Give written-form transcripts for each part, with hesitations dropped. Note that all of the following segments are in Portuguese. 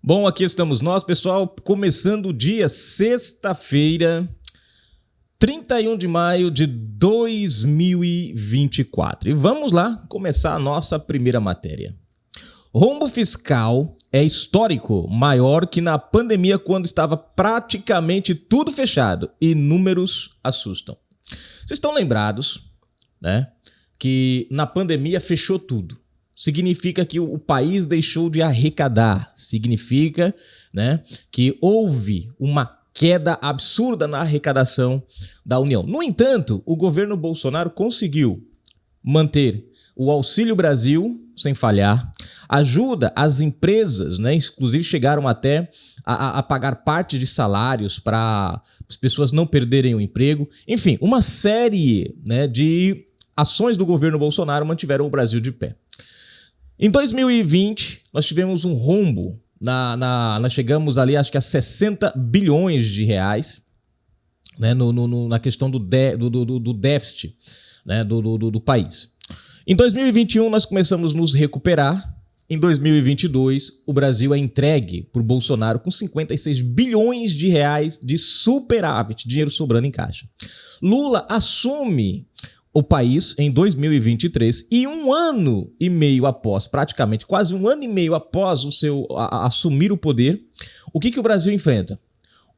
Bom, aqui estamos nós, pessoal, começando o dia, sexta-feira, 31 de maio de 2024. E vamos lá começar a nossa primeira matéria. Rombo fiscal é histórico, maior que na pandemia quando estava praticamente tudo fechado e números assustam. Vocês estão lembrados, né, que na pandemia fechou tudo. Significa que o país deixou de arrecadar, significa, né, que houve uma queda absurda na arrecadação da União. No entanto, o governo Bolsonaro conseguiu manter o Auxílio Brasil sem falhar, ajuda às empresas, né, inclusive chegaram até a pagar parte de salários para as pessoas não perderem o emprego. Enfim, uma série, né, de ações do governo Bolsonaro mantiveram o Brasil de pé. Em 2020, nós tivemos um rombo, nós chegamos ali acho que a 60 bilhões de reais, né, na questão do déficit, né, do país. Em 2021, nós começamos a nos recuperar. Em 2022, o Brasil é entregue por Bolsonaro com 56 bilhões de reais de superávit, dinheiro sobrando em caixa. Lula assume o país em 2023 e um ano e meio após, praticamente quase um ano e meio após o seu assumir o poder, o que o Brasil enfrenta?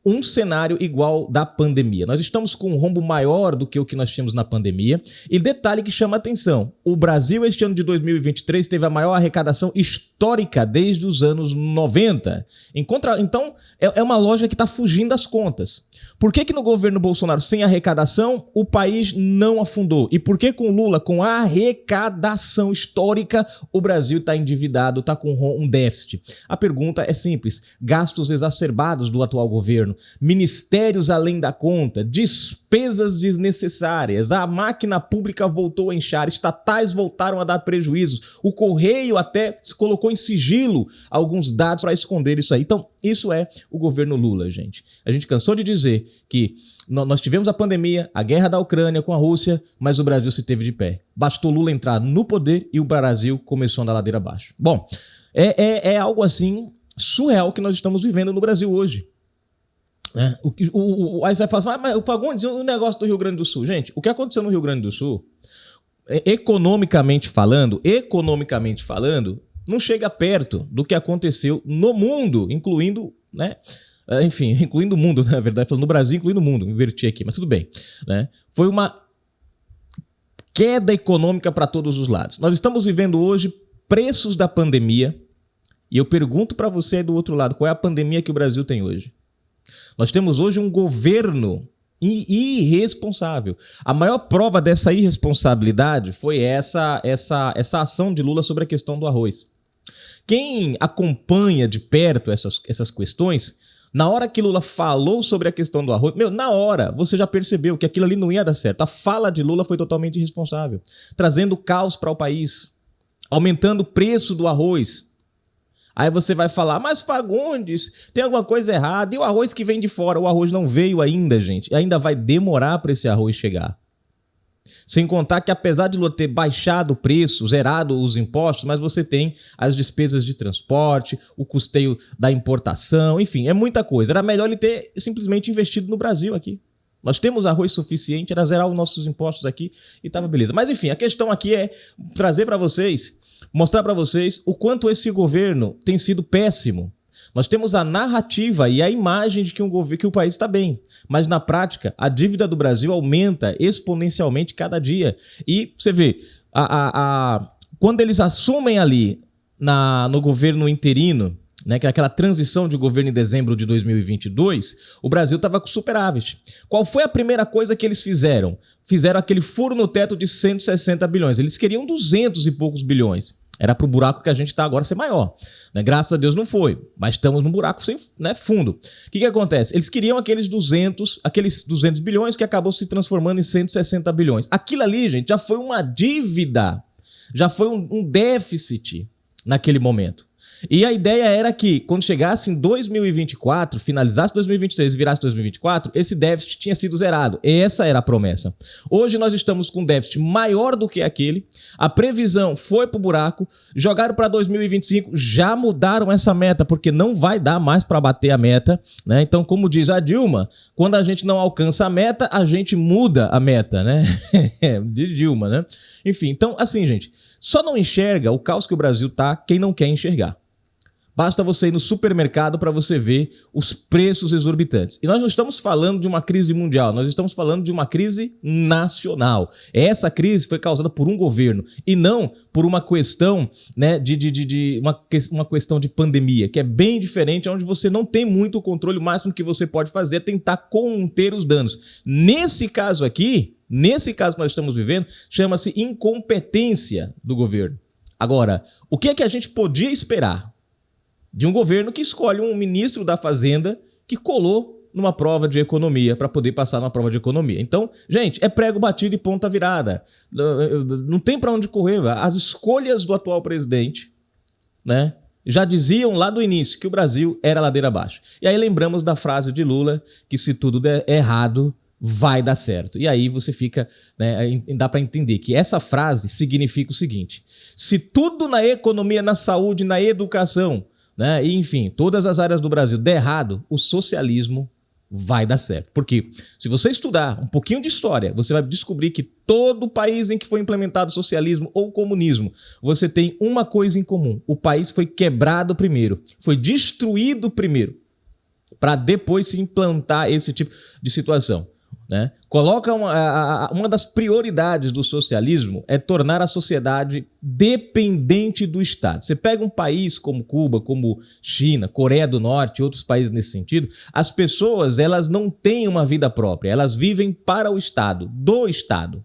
Um cenário igual da pandemia. Nós estamos com um rombo maior do que o que nós tínhamos na pandemia. E detalhe que chama atenção, o Brasil este ano de 2023 teve a maior arrecadação histórica desde os anos 90. Então, é uma lógica que está fugindo das contas. Por que no governo Bolsonaro, sem arrecadação, o país não afundou? E por que com Lula, com arrecadação histórica, o Brasil está endividado, está com um déficit? A pergunta é simples. Gastos exacerbados do atual governo, ministérios além da conta, despesas desnecessárias, a máquina pública voltou a inchar, estatais voltaram a dar prejuízos, o Correio até se colocou em sigilo alguns dados para esconder isso aí. Então, isso é o governo Lula, gente. A gente cansou de dizer que nós tivemos a pandemia, a guerra da Ucrânia com a Rússia, mas o Brasil se teve de pé. Bastou Lula entrar no poder e o Brasil começou a andar ladeira abaixo. Bom, é algo assim surreal que nós estamos vivendo no Brasil hoje. Aí você vai falar assim, mas o Fagundes, o negócio do Rio Grande do Sul. Gente, o que aconteceu no Rio Grande do Sul, economicamente falando, não chega perto do que aconteceu no mundo, incluindo, né? Enfim, incluindo o mundo, na verdade, falando no Brasil, incluindo o mundo, inverti aqui, mas tudo bem, né? Foi uma queda econômica para todos os lados. Nós estamos vivendo hoje preços da pandemia, e eu pergunto para você aí do outro lado, qual é a pandemia que o Brasil tem hoje? Nós temos hoje um governo irresponsável. A maior prova dessa irresponsabilidade foi essa ação de Lula sobre a questão do arroz. Quem acompanha de perto essas questões, na hora que Lula falou sobre a questão do arroz, na hora você já percebeu que aquilo ali não ia dar certo. A fala de Lula foi totalmente irresponsável, trazendo caos para o país, aumentando o preço do arroz. Aí você vai falar, mas Fagundes, tem alguma coisa errada. E o arroz que vem de fora? O arroz não veio ainda, gente. Ainda vai demorar para esse arroz chegar. Sem contar que apesar de Lula ter baixado o preço, zerado os impostos, mas você tem as despesas de transporte, o custeio da importação, enfim, é muita coisa. Era melhor ele ter simplesmente investido no Brasil aqui. Nós temos arroz suficiente, era zerar os nossos impostos aqui e tava beleza. Mas enfim, a questão aqui é trazer para vocês, mostrar para vocês o quanto esse governo tem sido péssimo. Nós temos a narrativa e a imagem de que o país está bem, mas na prática a dívida do Brasil aumenta exponencialmente cada dia. E você vê, quando eles assumem ali no governo interino, né, que é aquela transição de governo em dezembro de 2022, o Brasil estava com superávit. Qual foi a primeira coisa que eles fizeram? Fizeram aquele furo no teto de 160 bilhões. Eles queriam 200 e poucos bilhões. Era para o buraco que a gente está agora ser maior. Né? Graças a Deus não foi, mas estamos num buraco sem, né, fundo. O que acontece? Eles queriam aqueles 200 bilhões que acabou se transformando em 160 bilhões. Aquilo ali, gente, já foi uma dívida, já foi um déficit naquele momento. E a ideia era que, quando chegasse em 2024, finalizasse 2023 e virasse 2024, esse déficit tinha sido zerado. Essa era a promessa. Hoje nós estamos com um déficit maior do que aquele, a previsão foi pro buraco, jogaram para 2025, já mudaram essa meta, porque não vai dar mais para bater a meta, né? Então, como diz a Dilma, quando a gente não alcança a meta, a gente muda a meta, né? Diz Dilma, né? Enfim, então, assim, gente, só não enxerga o caos que o Brasil tá quem não quer enxergar. Basta você ir no supermercado para você ver os preços exorbitantes. E nós não estamos falando de uma crise mundial, nós estamos falando de uma crise nacional. Essa crise foi causada por um governo e não por uma questão, né, uma questão de pandemia, que é bem diferente, onde você não tem muito controle. O máximo que você pode fazer é tentar conter os danos. Nesse caso aqui, nesse caso que nós estamos vivendo, chama-se incompetência do governo. Agora, o que é que a gente podia esperar de um governo que escolhe um ministro da Fazenda que colou numa prova de economia para poder passar numa prova de economia? Então, gente, é prego batido e ponta virada. Não tem para onde correr. As escolhas do atual presidente, né, já diziam lá do início que o Brasil era ladeira abaixo. E aí lembramos da frase de Lula, que se tudo der errado, vai dar certo. E aí você fica, né, dá para entender que essa frase significa o seguinte: se tudo na economia, na saúde, na educação, né, e enfim, todas as áreas do Brasil der errado, o socialismo vai dar certo. Porque se você estudar um pouquinho de história, você vai descobrir que todo país em que foi implementado socialismo ou comunismo, você tem uma coisa em comum: o país foi quebrado primeiro, foi destruído primeiro, para depois se implantar esse tipo de situação, né? Coloca uma das prioridades do socialismo é tornar a sociedade dependente do Estado. Você pega um país como Cuba, como China, Coreia do Norte, outros países nesse sentido, as pessoas, elas não têm uma vida própria, elas vivem para o Estado, do Estado,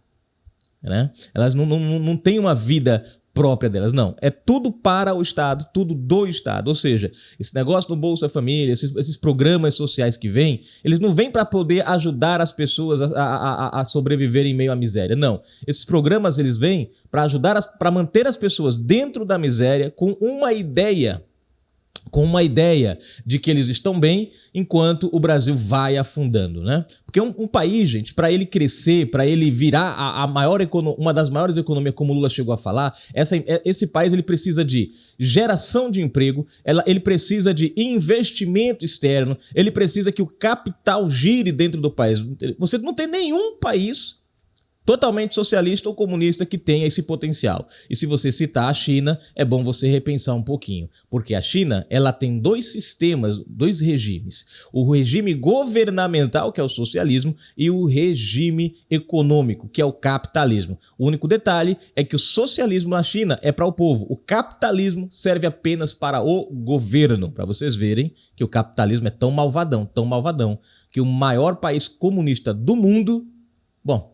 né? Elas não têm uma vida própria delas, não. É tudo para o Estado, tudo do Estado. Ou seja, esse negócio do Bolsa Família, esses programas sociais que vêm, eles não vêm para poder ajudar as pessoas a sobreviver em meio à miséria, não. Esses programas, eles vêm para ajudar, para manter as pessoas dentro da miséria com uma ideia de que eles estão bem enquanto o Brasil vai afundando, né? Porque um país, gente, para ele crescer, para ele virar uma das maiores economias, como o Lula chegou a falar, esse país ele precisa de geração de emprego, ele precisa de investimento externo, ele precisa que o capital gire dentro do país. Você não tem nenhum país totalmente socialista ou comunista que tenha esse potencial. E se você citar a China, é bom você repensar um pouquinho, porque a China, ela tem dois sistemas, dois regimes: o regime governamental, que é o socialismo, e o regime econômico, que é o capitalismo. O único detalhe é que o socialismo na China é para o povo, o capitalismo serve apenas para o governo, para vocês verem que o capitalismo é tão malvadão, que o maior país comunista do mundo, bom,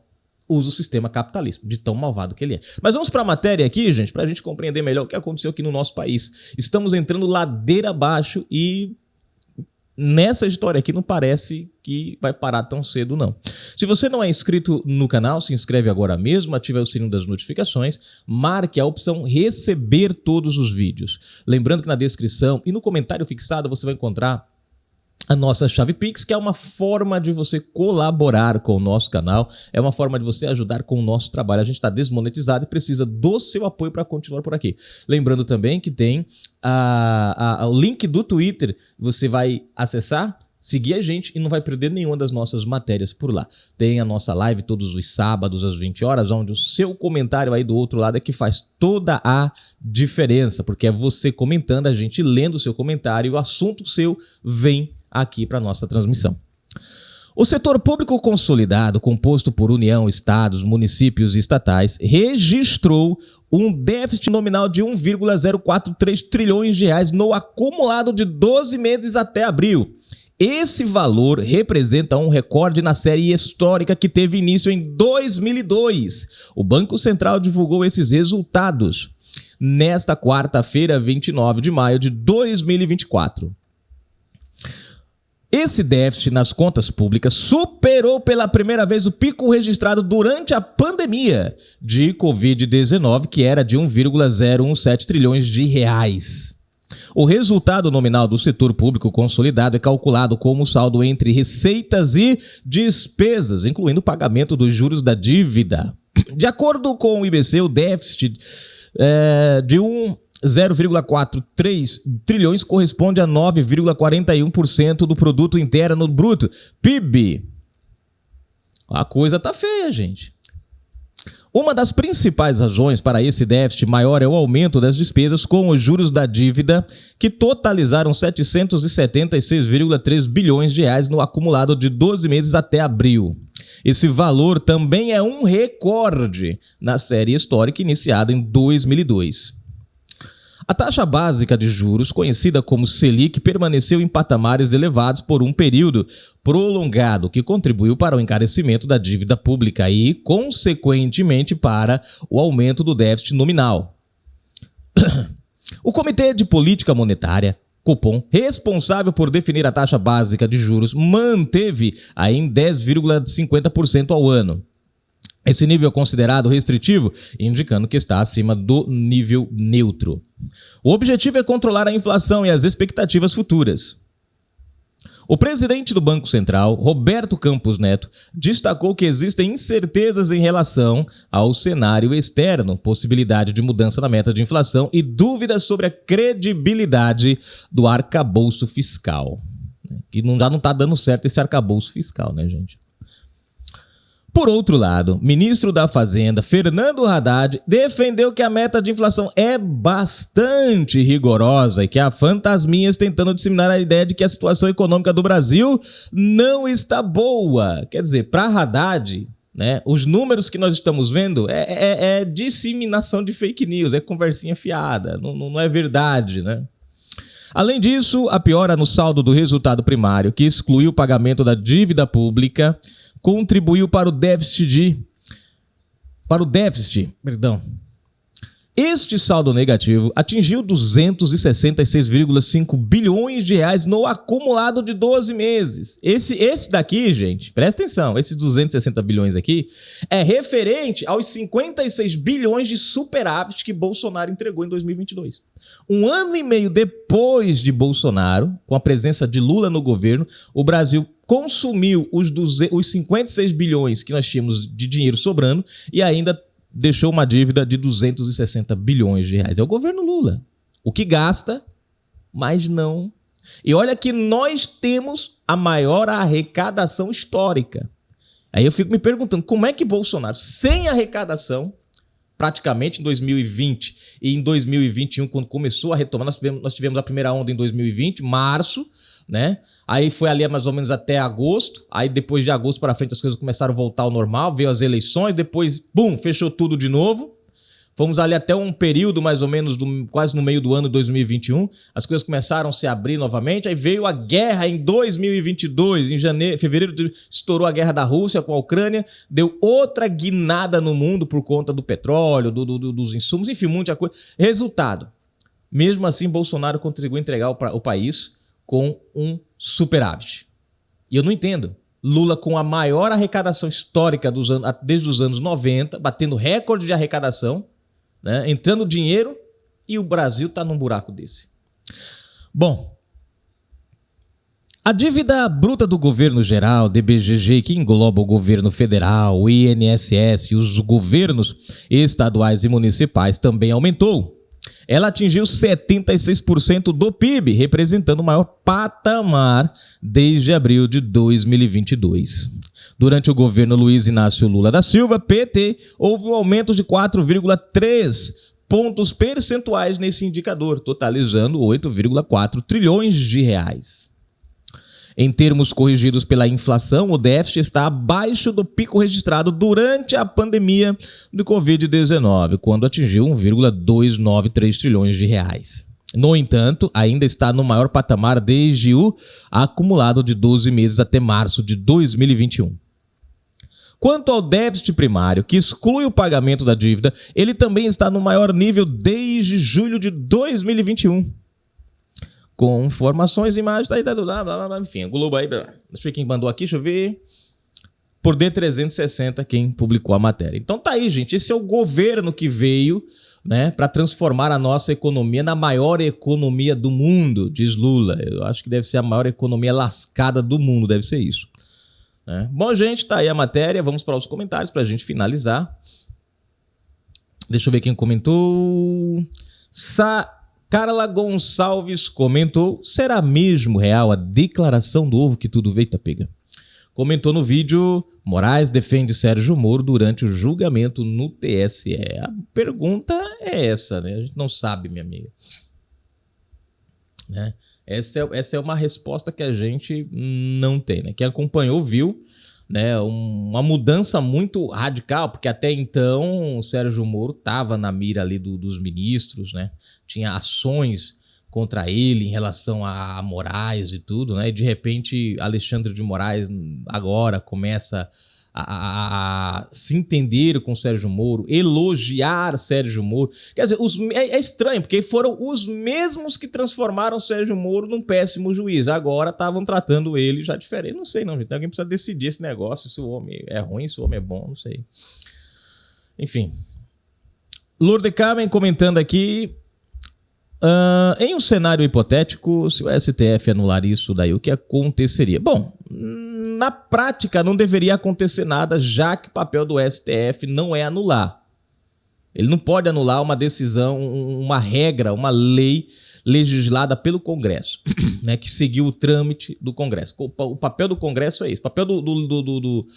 usa o sistema capitalista, de tão malvado que ele é. Mas vamos para a matéria aqui, gente, para a gente compreender melhor o que aconteceu aqui no nosso país. Estamos entrando ladeira abaixo e nessa história aqui não parece que vai parar tão cedo, não. Se você não é inscrito no canal, se inscreve agora mesmo, ative o sininho das notificações, marque a opção receber todos os vídeos. Lembrando que na descrição e no comentário fixado você vai encontrar a nossa chave Pix, que é uma forma de você colaborar com o nosso canal, é uma forma de você ajudar com o nosso trabalho. A gente está desmonetizado e precisa do seu apoio para continuar por aqui. Lembrando também que tem o link do Twitter, você vai acessar, seguir a gente e não vai perder nenhuma das nossas matérias por lá. Tem a nossa live todos os sábados às 20 horas, onde o seu comentário aí do outro lado é que faz toda a diferença, porque é você comentando, a gente lendo o seu comentário e o assunto seu vem aqui para nossa transmissão. O setor público consolidado, composto por União, estados, municípios e estatais, registrou um déficit nominal de 1,043 trilhões de reais no acumulado de 12 meses até abril. Esse valor representa um recorde na série histórica que teve início em 2002. O Banco Central divulgou esses resultados nesta quarta-feira, 29 de maio de 2024. Esse déficit nas contas públicas superou pela primeira vez o pico registrado durante a pandemia de Covid-19, que era de 1,017 trilhões de reais. O resultado nominal do setor público consolidado é calculado como saldo entre receitas e despesas, incluindo o pagamento dos juros da dívida. De acordo com o IBC, o déficit de 0,43 trilhões corresponde a 9,41% do produto interno bruto, PIB. A coisa tá feia, gente. Uma das principais razões para esse déficit maior é o aumento das despesas com os juros da dívida, que totalizaram 776,3 bilhões de reais no acumulado de 12 meses até abril. Esse valor também é um recorde na série histórica iniciada em 2002. A taxa básica de juros, conhecida como Selic, permaneceu em patamares elevados por um período prolongado, que contribuiu para o encarecimento da dívida pública e, consequentemente, para o aumento do déficit nominal. O Comitê de Política Monetária, Copom, responsável por definir a taxa básica de juros, manteve-a em 10,50% ao ano. Esse nível é considerado restritivo, indicando que está acima do nível neutro. O objetivo é controlar a inflação e as expectativas futuras. O presidente do Banco Central, Roberto Campos Neto, destacou que existem incertezas em relação ao cenário externo, possibilidade de mudança na meta de inflação e dúvidas sobre a credibilidade do arcabouço fiscal. Que já não está dando certo esse arcabouço fiscal, né, gente? Por outro lado, ministro da Fazenda, Fernando Haddad, defendeu que a meta de inflação é bastante rigorosa e que há fantasminhas tentando disseminar a ideia de que a situação econômica do Brasil não está boa. Quer dizer, para Haddad, né, os números que nós estamos vendo é disseminação de fake news, é conversinha fiada, não é verdade, né? Além disso, a piora no saldo do resultado primário, que excluiu o pagamento da dívida pública, contribuiu para o déficit. Este saldo negativo atingiu 266,5 bilhões de reais no acumulado de 12 meses. Esse daqui, gente, presta atenção, esses 260 bilhões aqui é referente aos 56 bilhões de superávit que Bolsonaro entregou em 2022. Um ano e meio depois de Bolsonaro, com a presença de Lula no governo, o Brasil consumiu os 56 bilhões que nós tínhamos de dinheiro sobrando e ainda deixou uma dívida de 260 bilhões de reais. É o governo Lula. O que gasta, mas não. E olha que nós temos a maior arrecadação histórica. Aí eu fico me perguntando, como é que Bolsonaro, sem arrecadação, praticamente em 2020 e em 2021, quando começou a retomar, nós tivemos a primeira onda em 2020, março, né? Aí foi ali mais ou menos até agosto, aí depois de agosto para frente as coisas começaram a voltar ao normal, veio as eleições, depois, bum, fechou tudo de novo. Fomos ali até um período mais ou menos, quase no meio do ano de 2021, as coisas começaram a se abrir novamente, aí veio a guerra em 2022, em fevereiro estourou a guerra da Rússia com a Ucrânia, deu outra guinada no mundo por conta do petróleo, dos insumos, enfim, muita coisa. Resultado, mesmo assim Bolsonaro conseguiu entregar o país com um superávit. E eu não entendo. Lula com a maior arrecadação histórica desde os anos 90, batendo recorde de arrecadação, né, entrando dinheiro, e o Brasil está num buraco desse. Bom, a dívida bruta do governo geral, DBGG, que engloba o governo federal, o INSS e os governos estaduais e municipais, também aumentou. Ela atingiu 76% do PIB, representando o maior patamar desde abril de 2022. Durante o governo Luiz Inácio Lula da Silva, PT, houve um aumento de 4,3 pontos percentuais nesse indicador, totalizando 8,4 trilhões de reais. Em termos corrigidos pela inflação, o déficit está abaixo do pico registrado durante a pandemia do Covid-19, quando atingiu 1,293 trilhões de reais. No entanto, ainda está no maior patamar desde o acumulado de 12 meses até março de 2021. Quanto ao déficit primário, que exclui o pagamento da dívida, ele também está no maior nível desde julho de 2021. Com informações, imagens, enfim, o Globo aí, deixa eu ver quem mandou aqui, deixa eu ver. Por D360, quem publicou a matéria. Então tá aí, gente, esse é o governo que veio né, para transformar a nossa economia na maior economia do mundo, diz Lula. Eu acho que deve ser a maior economia lascada do mundo, deve ser isso. Né? Bom, gente, tá aí a matéria. Vamos para os comentários para a gente finalizar. Deixa eu ver quem comentou. Carla Gonçalves comentou: será mesmo real a declaração do ovo que tudo veio, pega? Comentou no vídeo: Moraes defende Sérgio Moro durante o julgamento no TSE. A pergunta é essa, né? A gente não sabe, minha amiga. Né? Essa é uma resposta que a gente não tem, né? Quem acompanhou viu, né, uma mudança muito radical, porque até então o Sérgio Moro estava na mira ali dos ministros, né? Tinha ações contra ele em relação a Moraes e tudo, né? E de repente Alexandre de Moraes agora começa a se entender com Sérgio Moro, elogiar Sérgio Moro. Quer dizer, é estranho, porque foram os mesmos que transformaram Sérgio Moro num péssimo juiz. Agora estavam tratando ele já diferente. Não sei não, gente. Alguém precisa decidir esse negócio, se o homem é ruim, se o homem é bom, não sei. Enfim. Lourdes Carmen comentando aqui: em um cenário hipotético, se o STF anular isso daí, o que aconteceria? Bom, na prática não deveria acontecer nada, já que o papel do STF não é anular. Ele não pode anular uma decisão, uma regra, uma lei legislada pelo Congresso, né, que seguiu o trâmite do Congresso. O papel do Congresso é esse. O papel do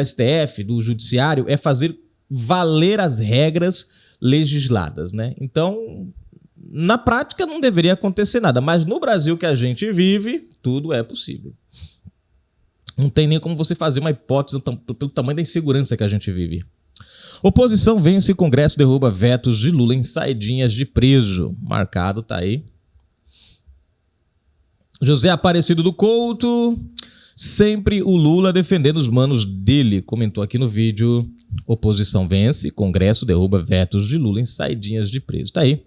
STF, do Judiciário, é fazer valer as regras legisladas, né? Então, na prática não deveria acontecer nada, mas no Brasil que a gente vive, tudo é possível. Não tem nem como você fazer uma hipótese pelo tamanho da insegurança que a gente vive. Oposição vence e Congresso derruba vetos de Lula em saidinhas de preso. Marcado, tá aí. José Aparecido do Couto: sempre o Lula defendendo os manos dele. Comentou aqui no vídeo: oposição vence, Congresso derruba vetos de Lula em saidinhas de preso. Tá aí.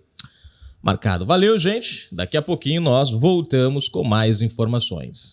Marcado. Valeu, gente. Daqui a pouquinho nós voltamos com mais informações.